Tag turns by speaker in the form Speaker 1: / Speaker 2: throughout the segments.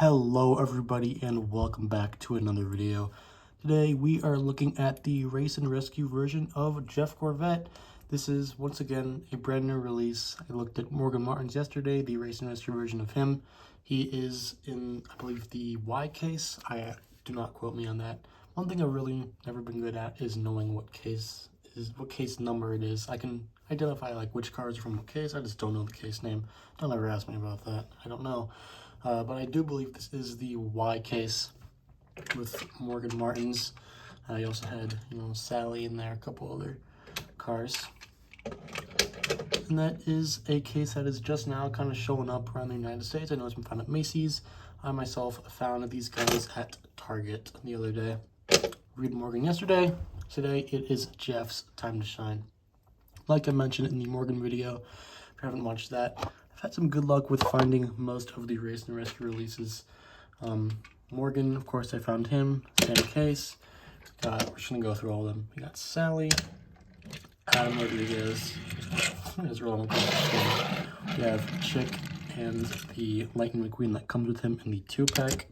Speaker 1: Hello everybody and welcome back to another video. Today we are looking at the Race and Rescue version of Jeff Gorvette. This is once again a brand new release. I looked at Morgan Martin's yesterday, the Race and Rescue version of him. He is in, I believe, the Y case. Do not quote me on that. One thing I've really never been good at is knowing what case number it is. I can identify like which cars are from what case. I just don't know the case name. Don't ever ask me about that. I don't know. But I do believe this is the Y case with Morgan Martin's. You also had, Sally in there, a couple other cars. And that is a case that is just now kind of showing up around the United States. I know it's been found at Macy's. I myself found these guys at Target the other day. Read Morgan yesterday. Today it is Jeff's time to shine. Like I mentioned in the Morgan video, if you haven't watched that, I've had some good luck with finding most of the Race and Rescue releases. Morgan, of course, I found him, same case. We're just gonna go through all of them. We got Sally, Adam Rodriguez. We have Chick and the Lightning McQueen that comes with him in the 2-pack.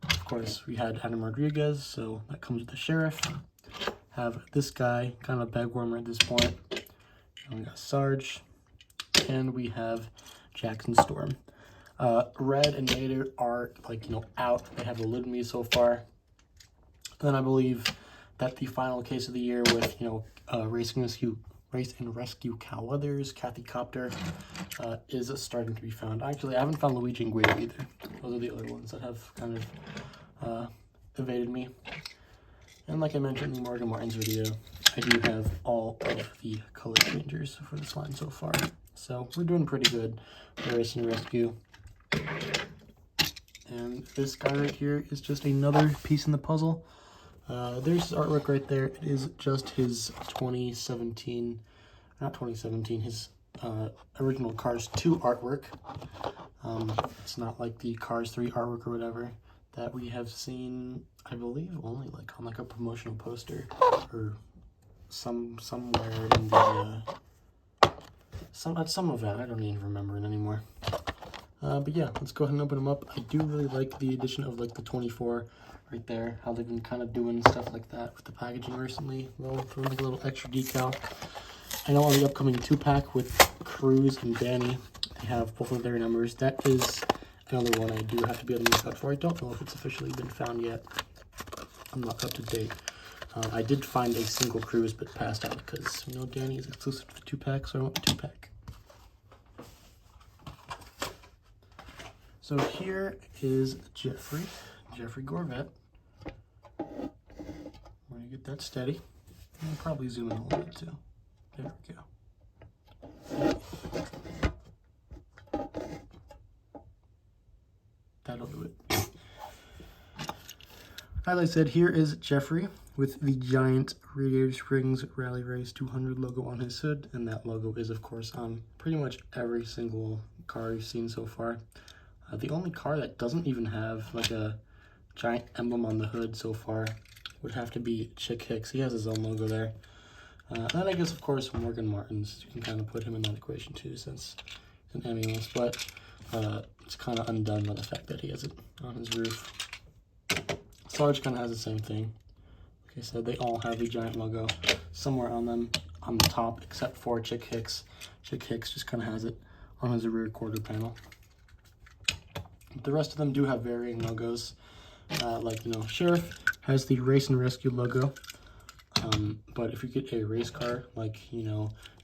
Speaker 1: Of course, we had Adam Rodriguez, so that comes with the Sheriff. Have this guy, kind of a bag warmer at this point. And we got Sarge, and we have Jackson Storm. Red and Nader are out. They have eluded me so far. Then I believe that the final case of the year with Race and Rescue Cal Weathers, Kathy Copter, is starting to be found. Actually, I haven't found Luigi and Guido either. Those are the other ones that have kind of evaded me. And like I mentioned in Morgan Martin's video, I do have all of the color changers for this line so far. So we're doing pretty good for Race and Rescue. And this guy right here is just another piece in the puzzle. There's his artwork right there. It is just his 2017, not 2017, his original Cars 2 artwork. It's not like the Cars 3 artwork or whatever that we have seen, I believe, only on a promotional poster or somewhere in the at some event. I don't even remember it anymore. But yeah, let's go ahead and open them up. I do really like the addition of the 24 right there, how they've been kind of doing stuff like that with the packaging recently. Throwing a little extra decal. I know on the upcoming 2-pack with Cruz and Danny, they have both of their numbers. That is another one I do have to be on the lookout for. I don't know if it's officially been found yet. I'm not up to date. I did find a single Cruz, but passed out because, Danny is exclusive to 2-pack, so I want the 2-pack. So here is Jeffrey Gorvette. We're going to get that steady. I'll probably zoom in a little bit too. There we go. That'll do it. As I said, here is Jeffrey with the giant Radiator Springs Rally Race 200 logo on his hood, and that logo is, of course, on pretty much every single car you've seen so far. The only car that doesn't even have a giant emblem on the hood so far would have to be Chick Hicks. He has his own logo there. And I guess, of course, Morgan Martin's. You can kind of put him in that equation too, since he's an Emmyless, but it's kind of undone by the fact that he has it on his roof. Sarge kind of has the same thing. Like I said, they all have the giant logo somewhere on them on the top, except for Chick Hicks. Chick Hicks just kind of has it on his rear quarter panel. The rest of them do have varying logos. Sheriff has the Race and Rescue logo. But if you get a race car like,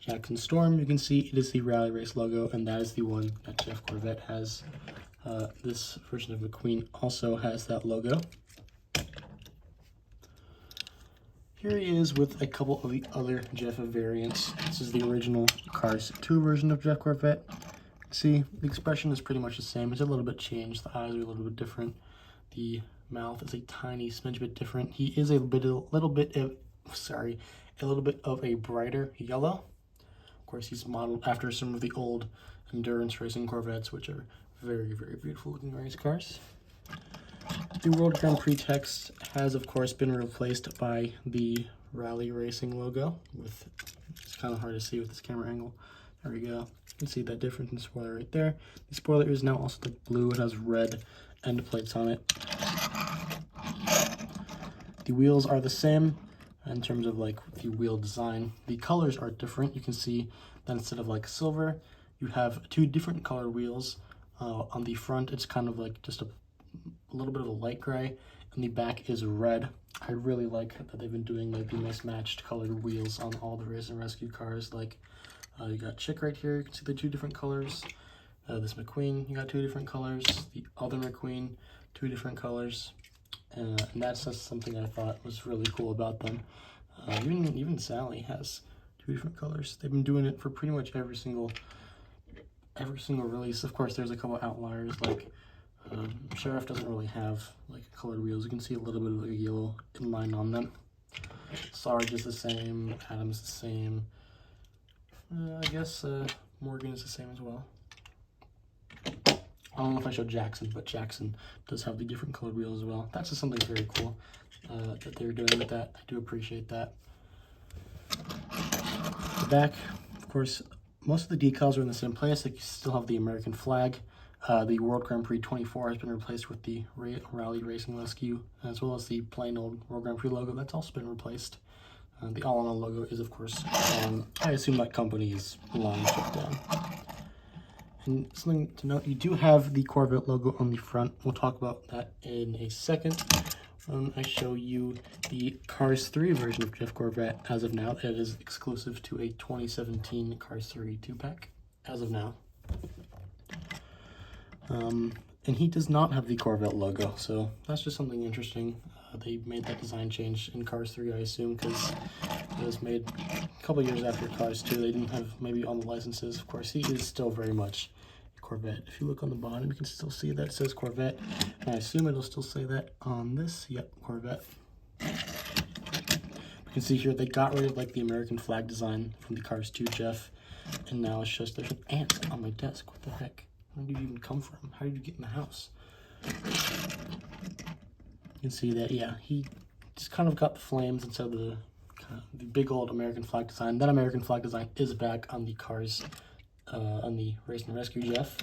Speaker 1: Jackson Storm, you can see it is the Rally Race logo, and that is the one that Jeff Gorvette has. This version of McQueen also has that logo. Here he is with a couple of the other Jeff variants. This is the original Cars 2 version of Jeff Gorvette. See, the expression is pretty much the same. It's a little bit changed. The eyes are a little bit different. The mouth is a tiny smidge bit different. He is a little bit of a brighter yellow. Of course, he's modeled after some of the old endurance racing Corvettes, which are very, very beautiful looking race cars. The World Grand Prix text has, of course, been replaced by the Rally Racing logo. It's kind of hard to see with this camera angle. There we go. You can see that difference in the spoiler right there. The spoiler is now also like blue. It has red end plates on it. The wheels are the same in terms of like the wheel design. The colors are different. You can see that instead of like silver, you have two different colored wheels. On the front, it's kind of like just a little bit of a light gray, and the back is red. I really like that they've been doing like the mismatched colored wheels on all the Race and Rescue cars. Like you got Chick right here, you can see the two different colors. This McQueen, you got two different colors. The other McQueen, two different colors. And that's just something I thought was really cool about them. Even Sally has two different colors. They've been doing it for pretty much every single release. Of course, there's a couple outliers, like Sheriff doesn't really have like colored wheels. You can see a little bit of like a yellow inline on them. Sarge is the same, Adam's the same. I guess Morgan is the same as well. I don't know if I showed Jackson, but Jackson does have the different colored wheels as well. That's just something very cool that they're doing with that. I do appreciate that. The back, of course, most of the decals are in the same place. Like you still have the American flag. The World Grand Prix 24 has been replaced with the Rally Racing Rescue, as well as the plain old World Grand Prix logo. That's also been replaced. The all-in-all logo is, of course, I assume that company is long shut down. And something to note, you do have the Corvette logo on the front. We'll talk about that in a second. I show you the Cars 3 version of Jeff Gorvette as of now. It is exclusive to a 2017 Cars 3 2-pack as of now. And he does not have the Corvette logo, so that's just something interesting. They made that design change in Cars 3, I assume, because it was made a couple years after Cars 2. They didn't have maybe all the licenses. Of course, he is still very much a Corvette. If you look on the bottom, you can still see that it says Corvette. And I assume it'll still say that on this. Yep, Corvette. You can see here they got rid of like the American flag design from the Cars 2 Jeff, and now it's just there's an ant on my desk. What the heck? Where did you even come from? How did you get in the house? You can see that, yeah, he just kind of got the flames instead of the big old American flag design. That American flag design is back on the cars, on the Race and Rescue Jeff.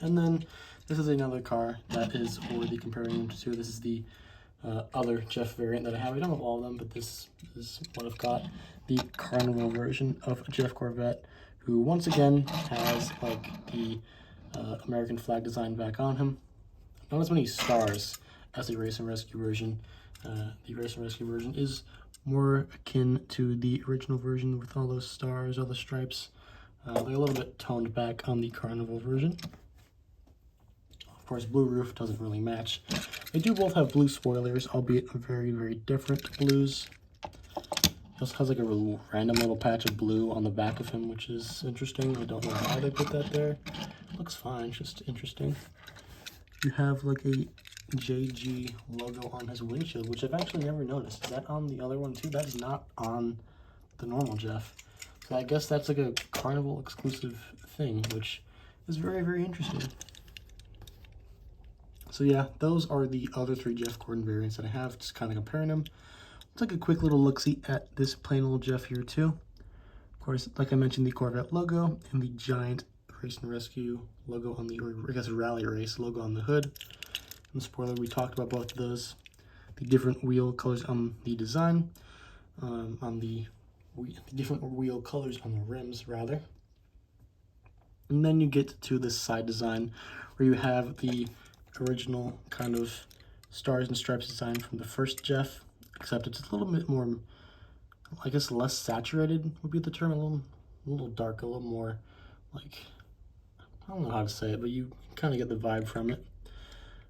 Speaker 1: And then this is another car that is worthy comparing them to. This is the other Jeff variant that I have. I don't have all of them, but this is what I've got. The Carnival version of Jeff Gorvette, who once again has like the American flag design back on him. Not as many stars as the Race and Rescue version. The Race and Rescue version is more akin to the original version with all those stars, all the stripes. They're a little bit toned back on the Carnival version. Of course, blue roof doesn't really match. They do both have blue spoilers, albeit very, very different blues. He also has like a random little patch of blue on the back of him, which is interesting. I don't know why they put that there. Looks fine, it's just interesting. You have like a JG logo on his windshield, which I've actually never noticed. Is that on the other one too? That's not on the normal Jeff. So I guess that's like a Carnival exclusive thing, which is very, very interesting. So yeah, those are the other three Jeff Gordon variants that I have, just kind of comparing them. Let's take a quick little look-see at this plain old Jeff here too. Of course, like I mentioned, the Corvette logo and the giant Race and Rescue logo on the, or I guess Rally Race logo on the hood. And the spoiler, we talked about both of those. The different wheel colors on the design, on the different wheel colors on the rims, rather. And then you get to this side design where you have the original kind of stars and stripes design from the first Jeff, except it's a little bit more, I guess, less saturated would be the term, a little dark, a little more like, I don't know how to say it, but you kind of get the vibe from it.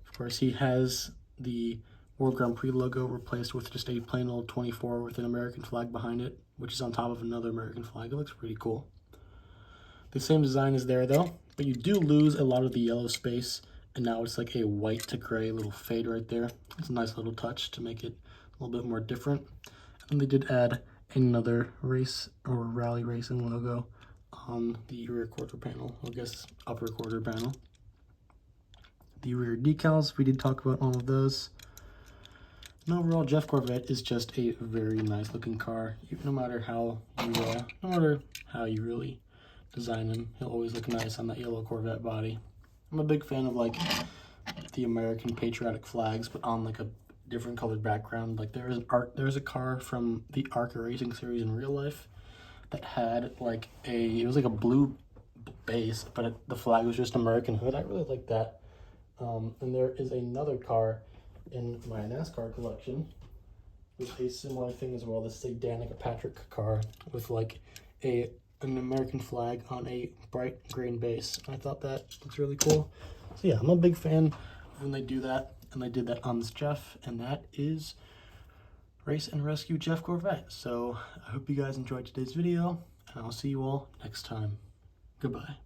Speaker 1: Of course, he has the World Grand Prix logo replaced with just a plain old 24 with an American flag behind it, which is on top of another American flag. It looks pretty cool. The same design is there though, but you do lose a lot of the yellow space, and now it's like a white to gray little fade right there. It's a nice little touch to make it a little bit more different. And they did add another race or rally racing logo on the rear quarter panel, I guess upper quarter panel. The rear decals, we did talk about all of those. And overall, Jeff Gorvette is just a very nice looking car. No matter how you really design him, he'll always look nice on that yellow Corvette body. I'm a big fan of like the American patriotic flags, but on like a different colored background. Like there's a car from the ARCA racing series in real life that had like it was like a blue base, but the flag was just American hood. I really like that. And there is another car in my NASCAR collection with a similar thing as well. This is a Danica Patrick car with like an American flag on a bright green base. I thought that looks really cool. So yeah, I'm a big fan of when they do that, and they did that on this Jeff, and that is Race and Rescue Jeff Gorvette. So I hope you guys enjoyed today's video, and I'll see you all next time. Goodbye.